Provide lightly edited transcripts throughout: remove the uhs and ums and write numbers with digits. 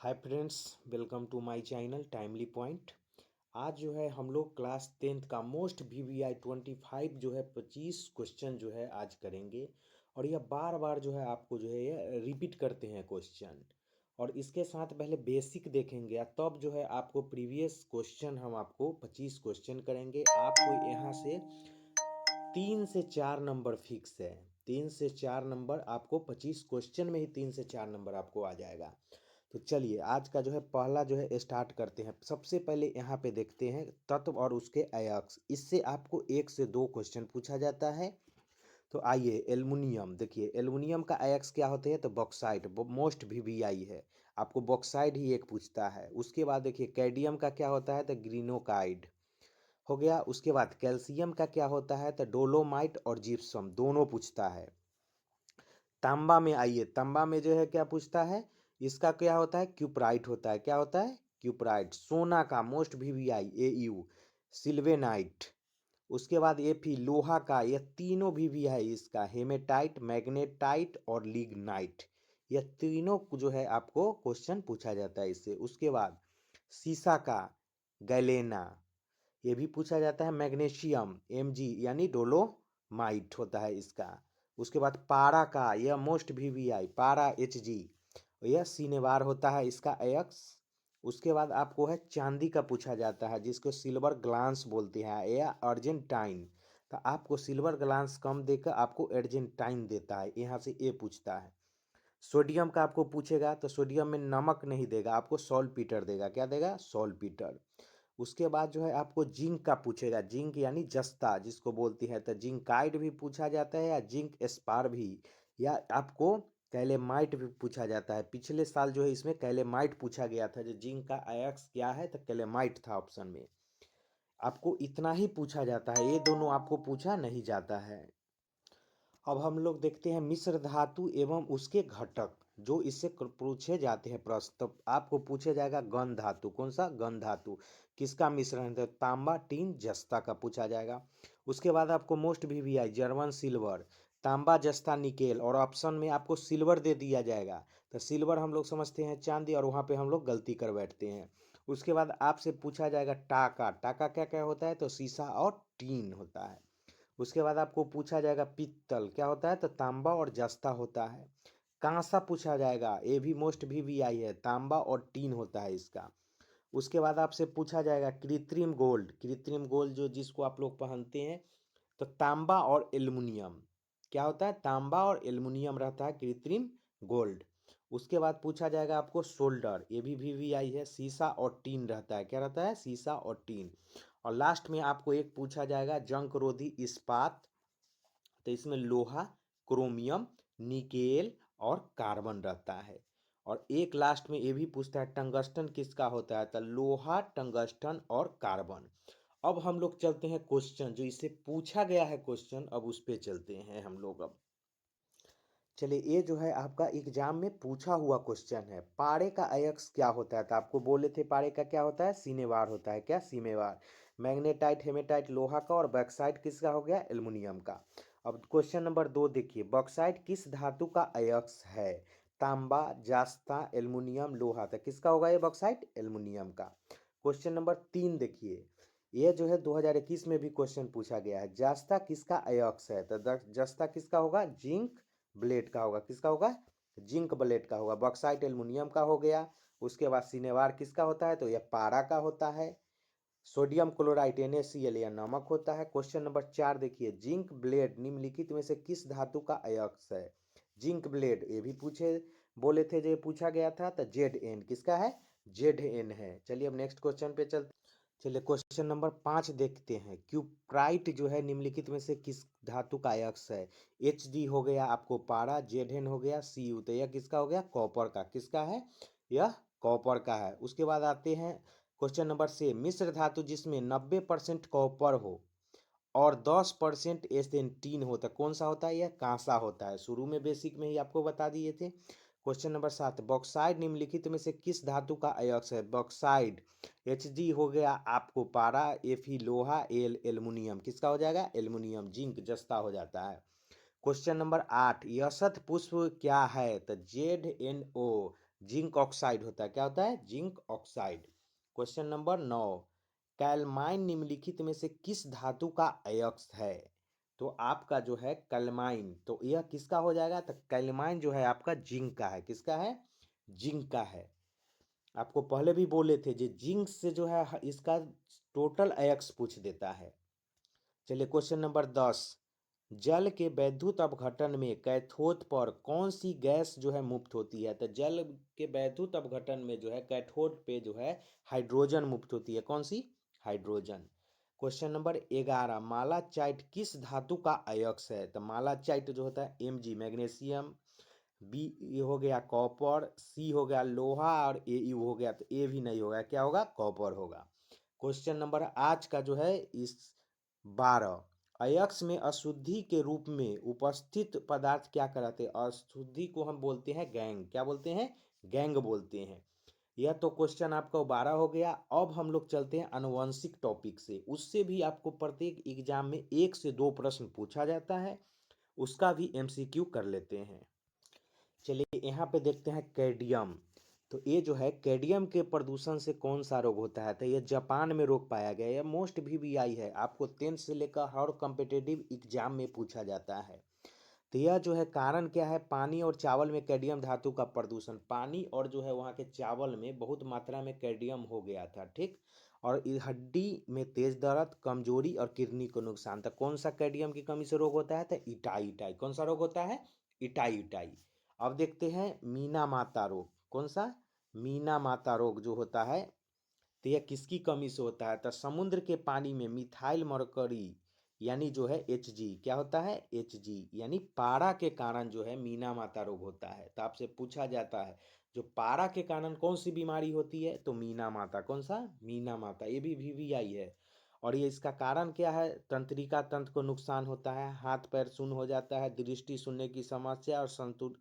Hi friends, welcome to my channel timely point. आज जो है हम लोग क्लास 10th का मोस्ट VVI 25 जो है 25 क्वेश्चन जो है आज करेंगे। और यह बार बार जो है आपको जो है ये रिपीट करते हैं क्वेश्चन। और इसके साथ पहले बेसिक देखेंगे और तब जो है आपको प्रीवियस क्वेश्चन हम आपको 25 क्वेश्चन करेंगे। आपको यहाँ से 3 से 4 नंबर फिक्स है। 3 से 4 नंबर आपको 25 क्वेश्चन में ही 3 से 4 नंबर आपको आ जाएगा। तो चलिए आज का जो है पहला जो है स्टार्ट करते हैं। सबसे पहले यहाँ पे देखते हैं तत्व और उसके अयस्क। इससे आपको 1 से 2 क्वेश्चन पूछा जाता है। तो आइए एल्युमिनियम देखिए, एल्युमिनियम का अयस्क क्या होते हैं तो बॉक्साइट मोस्ट VVI है। आपको बॉक्साइट ही एक पूछता है। उसके बाद देखिए कैडियम का क्या होता है तो ग्रीनोकाइड हो गया। उसके बाद कैल्शियम का क्या होता है तो डोलोमाइट और जिप्सम दोनों पूछता है। तांबा में आइए, तांबा में जो है क्या पूछता है, इसका क्या होता है क्यूप्राइट होता है। क्या होता है क्यूप्राइट। सोना का मोस्ट VVI AU सिल्वेनाइट। उसके बाद Fe लोहा का, यह तीनों VVI इसका हेमेटाइट मैग्नेटाइट और लिग्नाइट। यह तीनों जो है आपको क्वेश्चन पूछा जाता है इससे। उसके बाद सीसा का गैलेना, ये भी पूछा जाता है। मैग्नीशियम Mg यानी डोलोमाइट होता है इसका। उसके बाद पारा का, यह मोस्ट VVI पारा Hg, यह सिनेवार होता है इसका अयस्क। उसके बाद आपको है चांदी का पूछा जाता है जिसको सिल्वर ग्लांस बोलते हैं या अर्जेंटाइन। तो आपको सिल्वर ग्लांस कम देकर आपको अर्जेंटाइन देता है, यहाँ से ए पूछता है। सोडियम का आपको पूछेगा तो सोडियम में नमक नहीं देगा, आपको सॉल्टपीटर देगा। क्या देगा सॉल्टपीटर। उसके बाद जो है आपको जिंक का पूछेगा, जिंक यानी जस्ता जिसको बोलती है, तो जिंकाइड भी पूछा जाता है या जिंक स्पार भी, या आपको कैलेमाइट भी पूछा जाता है। पिछले साल जो है इसमें कैलेमाइट पूछा गया था। जो जिंक का अयस्क क्या है तो कैलेमाइट था ऑप्शन में। आपको इतना ही पूछा जाता है, ये दोनों आपको पूछा नहीं जाता है। अब हम लोग देखते हैं मिश्र धातु एवं उसके घटक जो इससे पूछे जाते हैं प्रश्न। तो आपको पूछा जाएगा गन धातु। कौन सा गन धातु, किसका मिश्रण है तो तांबा टीन जस्ता का पूछा जाएगा। उसके बाद आपको मोस्ट VVI जर्मन सिल्वर, तांबा जस्ता निकेल, और ऑप्शन में आपको सिल्वर दे दिया जाएगा। तो सिल्वर हम लोग समझते हैं चांदी, और वहाँ पे हम लोग गलती कर बैठते हैं। उसके बाद आपसे पूछा जाएगा टाका, टाका क्या क्या होता है तो शीशा और टीन होता है। उसके बाद आपको पूछा जाएगा पित्तल क्या होता है तो तांबा और जस्ता होता है। कांसा पूछा जाएगा, ये भी मोस्ट VVI है, तांबा और टीन होता है इसका। उसके बाद आपसे पूछा जाएगा कृत्रिम गोल्ड, कृत्रिम गोल्ड जो जिसको आप लोग पहनते हैं तो तांबा और एल्युमिनियम। क्या होता है तांबा और एल्युमिनियम रहता है कृत्रिम गोल्ड। उसके बाद पूछा जाएगा आपको सोल्डर, ये भी VVI है, शीशा और टीन रहता है। क्या रहता है शीशा और टीन। और लास्ट में आपको एक पूछा जाएगा जंग रोधी इस्पात, तो इसमें लोहा क्रोमियम निकेल और कार्बन रहता है। और एक लास्ट में ये भी पूछता है टंगस्टन किसका होता है तो लोहा टंगस्टन और कार्बन। अब हम लोग चलते हैं क्वेश्चन जो इससे पूछा गया है क्वेश्चन, अब उस पे चलते हैं हम लोग। अब चलिए ये जो है आपका एग्जाम में पूछा हुआ क्वेश्चन है। पारे का अयस्क क्या होता है तो आपको बोले थे पारे का क्या होता है सिनेवार होता है। क्या सीमेवार। मैग्नेटाइट हेमेटाइट लोहा का, और बॉक्साइट किसका हो गया एल्युमिनियम का। अब क्वेश्चन नंबर 2 देखिए, बॉक्साइट किस धातु का अयस्क है। तांबा जास्ता एल्युमिनियम लोहा, तो किसका होगा ये बॉक्साइट एल्युमिनियम का। क्वेश्चन नंबर 3 देखिए, ये जो है 2021 में भी क्वेश्चन पूछा गया है। जस्ता किसका अयस्क है तो जस्ता किसका होगा जिंक ब्लेड का होगा। किसका होगा जिंक ब्लेड का होगा। बॉक्साइट एल्युमिनियम का हो गया। उसके बाद सिनेवार किसका होता है तो यह पारा का होता है। सोडियम क्लोराइड NaCl यह नमक होता है। क्वेश्चन नंबर 4 देखिए, जिंक ब्लेड निम्नलिखित में से किस धातु का अयस्क है। जिंक ब्लेड ये भी पूछे बोले थे, जो पूछा गया था तो Zn किसका है Zn है। चलिए अब नेक्स्ट क्वेश्चन पे चलते। चलिए क्वेश्चन नंबर 5 देखते हैं, क्यूप्राइट जो है निम्नलिखित में से किस धातु का अयस्क है। Hd हो गया आपको पारा, Zn हो गया Cu, तो यह किसका हो गया कॉपर का। किसका है यह कॉपर का है। उसके बाद आते हैं क्वेश्चन नंबर 6, मिश्र धातु जिसमें 90% कॉपर हो और 10% एस्टेंटीन होता है कौन सा होता है यह कांसा होता है। शुरू में बेसिक में ही आपको बता दिए थे। क्वेश्चन नंबर 7, बॉक्साइड निम्नलिखित में से किस धातु का अयस्क है। बॉक्साइड Hg हो गया आपको पारा, Fe लोहा, एल एल्युमिनियम, किसका हो जाएगा एल्युमिनियम, जिंक जस्ता हो जाता है। क्वेश्चन नंबर 8, यशत पुष्प क्या है तो ZNO जिंक ऑक्साइड होता है। क्या होता है? Zinc oxide. Question number 9, calamine निम्नलिखित में से किस धातु का अयस्क है? तो आपका जो है कैलमाइन, तो यह किसका हो जाएगा? तो कैलमाइन जो है आपका जिंक का है। किसका है? जिंक का है। आपको पहले भी बोले थे जो जिंक से जो है इसका टोटल अयस्क पूछ देता है। चलिए क्वेश्चन नंबर 10, जल के वैद्युत अपघटन में कैथोड पर कौन सी गैस जो है मुक्त होती है? तो जल के वैद्युत अपघटन में जो है कैथोड पे जो है हाइड्रोजन मुक्त होती है। कौन सी? हाइड्रोजन। क्वेश्चन नंबर 11, मालाचाइट किस धातु का अयस्क है? तो मालाचाइट जो होता है Mg मैग्नीशियम, बी ये हो गया कॉपर, सी हो गया लोहा और ए यू हो गया। तो ए भी नहीं होगा, क्या होगा? कॉपर होगा। क्वेश्चन नंबर आज का जो है इस 12, अयस्क में अशुद्धि के रूप में उपस्थित पदार्थ क्या कहलाते हैं? अशुद्धि को हम बोलते हैं गैंग। क्या बोलते हैं? गैंग बोलते हैं। यह तो क्वेश्चन आपका 12 हो गया। अब हम लोग चलते हैं आनुवंशिक टॉपिक से। उससे भी आपको प्रत्येक एग्जाम में 1 से 2 प्रश्न पूछा जाता है, उसका भी एमसीक्यू कर लेते हैं। चलिए यहाँ पे देखते हैं कैडमियम। तो ये जो है कैडमियम के प्रदूषण से कौन सा रोग होता है? तो ये जापान में रोग पाया गया है। यह मोस्ट वीवीआई है, आपको 10th से लेकर हर कॉम्पिटिटिव एग्जाम में पूछा जाता है। तो यह जो है कारण क्या है? पानी और चावल में कैडमियम धातु का प्रदूषण। पानी और जो है वहाँ के चावल में बहुत मात्रा में कैडमियम हो गया था, ठीक। और हड्डी में तेज दर्द, कमजोरी और किडनी को नुकसान था। कौन सा कैडमियम की कमी से रोग होता है? तो इटाई इटाई। कौन सा रोग होता है? Itai itai. अब देखते हैं मीना माता रोग। कौन सा? मीना माता रोग जो होता है तो यह किसकी कमी से होता है? तो समुद्र के पानी में मिथाइल मरकरी यानी जो है Hg, क्या होता है? Hg यानी पारा के कारण जो है मीना माता रोग होता है। तो आपसे पूछा जाता है जो पारा के कारण कौन सी बीमारी होती है? तो मीना माता। कौन सा? मीना माता। ये भी वीवीआई है। और ये इसका कारण क्या है? तंत्रिका तंत्र को नुकसान होता है, हाथ पैर शून्य हो जाता है, दृष्टि सुनने की समस्या और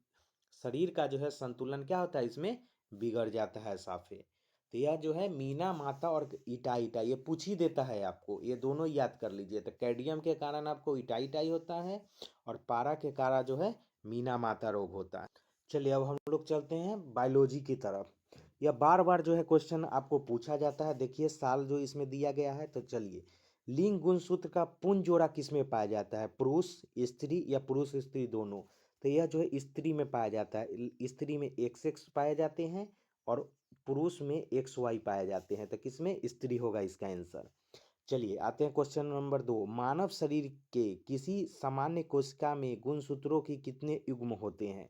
शरीर का जो है संतुलन क्या होता है इसमें? बिगड़ जाता है साफे। तो यह जो है मीना माता और इटाई इटाई ये पूछ ही देता है आपको, ये दोनों याद कर लीजिए। तो कैडमियम के कारण आपको इटाई इटाई होता है और पारा के कारण जो है मीना माता रोग होता है। चलिए अब हम लोग चलते हैं बायोलॉजी की तरफ। यह बार बार जो है क्वेश्चन आपको पूछा जाता है। देखिए साल जो इसमें दिया गया है। तो चलिए, लिंग गुणसूत्र का पुंज जोड़ा किसमें पाया जाता है? पुरुष स्त्री या पुरुष स्त्री दोनों? तो यह जो है स्त्री में पाया जाता है। स्त्री में XX पाए जाते हैं और पुरुष में XY पाए जाते हैं। तो किसमें? स्त्री होगा इसका आंसर। चलिए आते हैं क्वेश्चन नंबर 2, मानव शरीर के किसी सामान्य कोशिका में गुणसूत्रों की कितने युग्म होते हैं?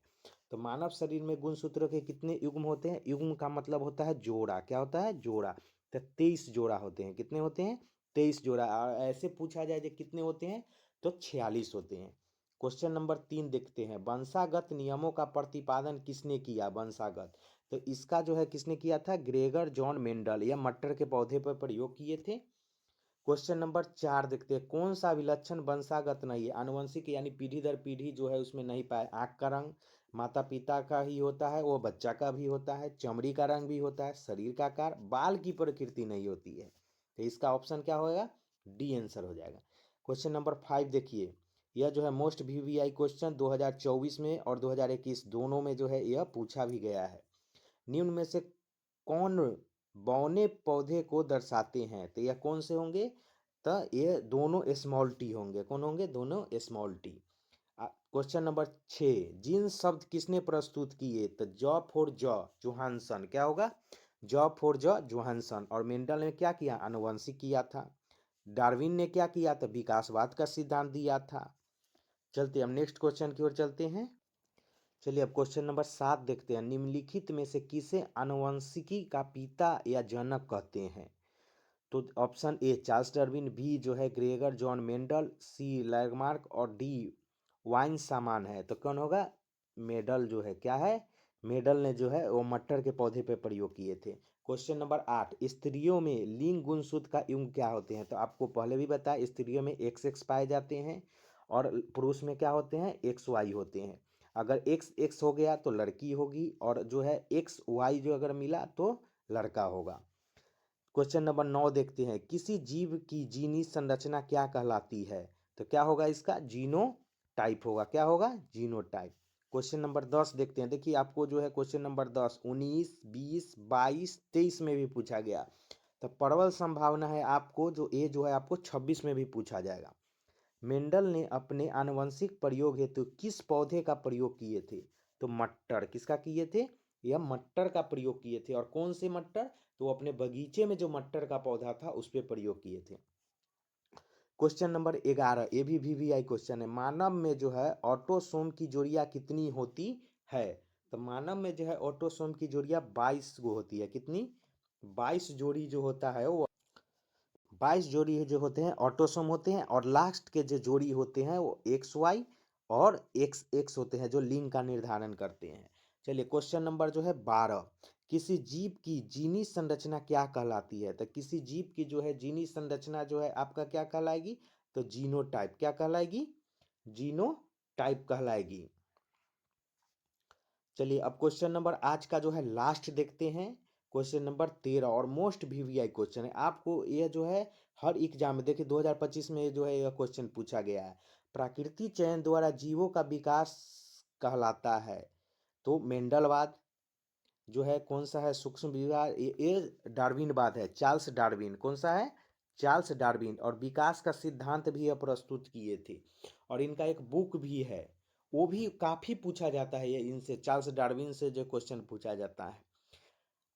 तो मानव शरीर में गुणसूत्रों के कितने युग्म होते हैं? युग्म का मतलब होता है जोड़ा। क्या होता है? जोड़ा। तो 23 जोड़ा होते हैं। कितने होते हैं? 23 जोड़ा। और ऐसे पूछा जाए जो कितने होते हैं? तो 46 होते हैं। क्वेश्चन नंबर 3 देखते हैं, वंशागत नियमों का प्रतिपादन किसने किया? वंशागत, तो इसका जो है किसने किया था? Gregor John Mendel. यह मटर के पौधे पर प्रयोग किए थे। क्वेश्चन नंबर 4 देखते हैं, कौन सा विलक्षण वंशागत नहीं है? आनुवंशिक यानी पीढ़ी दर पीढ़ी जो है उसमें नहीं पाए। आँख का रंग माता पिता का ही होता है, वो बच्चा का भी होता है। चमड़ी का रंग भी होता है। शरीर का आकार, बाल की प्रकृति नहीं होती है। तो इसका ऑप्शन क्या होगा? डी आंसर हो जाएगा। क्वेश्चन नंबर 5 देखिए, यह जो है मोस्ट वीवीआई क्वेश्चन 2024 में और 2021 दोनों में जो है यह पूछा भी गया है। निम्न में से कौन बौने पौधे को दर्शाते हैं? तो यह कौन से होंगे? तो ये दोनों स्मॉल टी होंगे। कौन होंगे? दोनों स्मॉल टी। क्वेश्चन नंबर 6, जिन शब्द किसने प्रस्तुत किए? तो जॉ फॉर जॉ जोहानसन। क्या होगा? Jaw for jaw Johansson. और मेंडल ने क्या किया? आनुवंशिक किया था। डार्विन ने क्या किया? तो विकासवाद का सिद्धांत दिया था। चलते हम नेक्स्ट क्वेश्चन की ओर चलते हैं। चलिए अब क्वेश्चन नंबर 7 देखते हैं, निम्नलिखित में से किसे आनुवंशिकी का पिता या जनक कहते हैं? तो option A Charles Darwin, B जो है Gregor John Mendel, C Lamarck और डी वाइन सामान है। तो कौन होगा? मेडल जो है क्या है? मेडल ने जो है वो मटर के पौधे पे प्रयोग किए थे। क्वेश्चन नंबर 8, स्त्रियों में लिंग गुणसूत्र का युग्म क्या होते हैं? तो आपको पहले भी बताया, स्त्रियों में XX पाए जाते हैं और पुरुष में क्या होते हैं? XY होते हैं। अगर XX हो गया तो लड़की होगी और जो है XY जो अगर मिला तो लड़का होगा। क्वेश्चन नंबर 9 देखते हैं, किसी जीव की जीनी संरचना क्या कहलाती है? तो क्या होगा इसका? जीनो टाइप होगा। क्या होगा? जीनो टाइप। क्वेश्चन नंबर 10 देखते हैं। देखिए आपको जो है क्वेश्चन नंबर 10, 19, 20, 22, 23 में भी पूछा गया। तो प्रबल संभावना है आपको जो है आपको 26 में भी पूछा जाएगा। मेंडल ने अपने आनुवंशिक प्रयोग हेतु किस पौधे का प्रयोग किए थे? तो मट्टर। किसका किए थे? यह मट्टर का प्रयोग किए थे। और कौन से मट्टर? तो अपने बगीचे में जो मट्टर का पौधा था उस पर प्रयोग किए थे। क्वेश्चन नंबर 11, ये भी वीवीआई क्वेश्चन है। मानव में जो है ऑटोसोम की जोड़ियां कितनी होती है? तो मानव में जो है ऑटोसोम की जोड़ियां 22 गो होती है। कितनी? 22 जोड़ी जो होता है वो 22 जोड़ी जो होते हैं ऑटोसोम होते हैं। और लास्ट के जो जोड़ी होते हैं वो एक्स वाई और एक्स एक्स होते हैं, जो लिंग का निर्धारण करते हैं। चलिए क्वेश्चन नंबर जो है 12, किसी जीव की जीनी संरचना क्या कहलाती है? तो किसी जीव की जो है जीनी संरचना जो है आपका क्या कहलाएगी? तो जीनोटाइप। क्या कहलाएगी? जीनोटाइप कहलाएगी। चलिए अब क्वेश्चन नंबर आज का जो है लास्ट देखते हैं। क्वेश्चन नंबर 13 और मोस्ट वीवीआई क्वेश्चन है। आपको यह जो है हर एग्जाम में देखिए 2025 में जो है यह क्वेश्चन पूछा गया है। प्राकृतिक चयन द्वारा जीवों का विकास कहलाता है। तो मेंडलवाद जो है कौन सा है? सूक्ष्म विकास, ये डार्विनवाद है। Charles Darwin. कौन सा है? Charles Darwin. और विकास का सिद्धांत भी यह प्रस्तुत किए थे। और इनका एक बुक भी है, वो भी काफ़ी पूछा जाता है। ये इनसे चार्ल्स डार्विन से जो क्वेश्चन पूछा जाता है।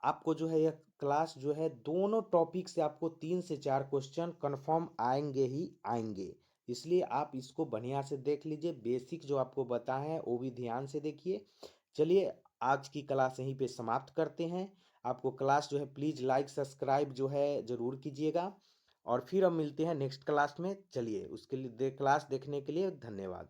आपको जो है यह क्लास जो है दोनों टॉपिक से आपको 3 से 4 क्वेश्चन कन्फर्म आएंगे ही आएंगे। इसलिए आप इसको बढ़िया से देख लीजिए। बेसिक जो आपको बताए हैं वो भी ध्यान से देखिए। चलिए आज की क्लास यहीं पे समाप्त करते हैं। आपको क्लास जो है प्लीज़ लाइक सब्सक्राइब जो है ज़रूर कीजिएगा। और फिर हम मिलते हैं नेक्स्ट क्लास में। चलिए उसके लिए क्लास देखने के लिए धन्यवाद।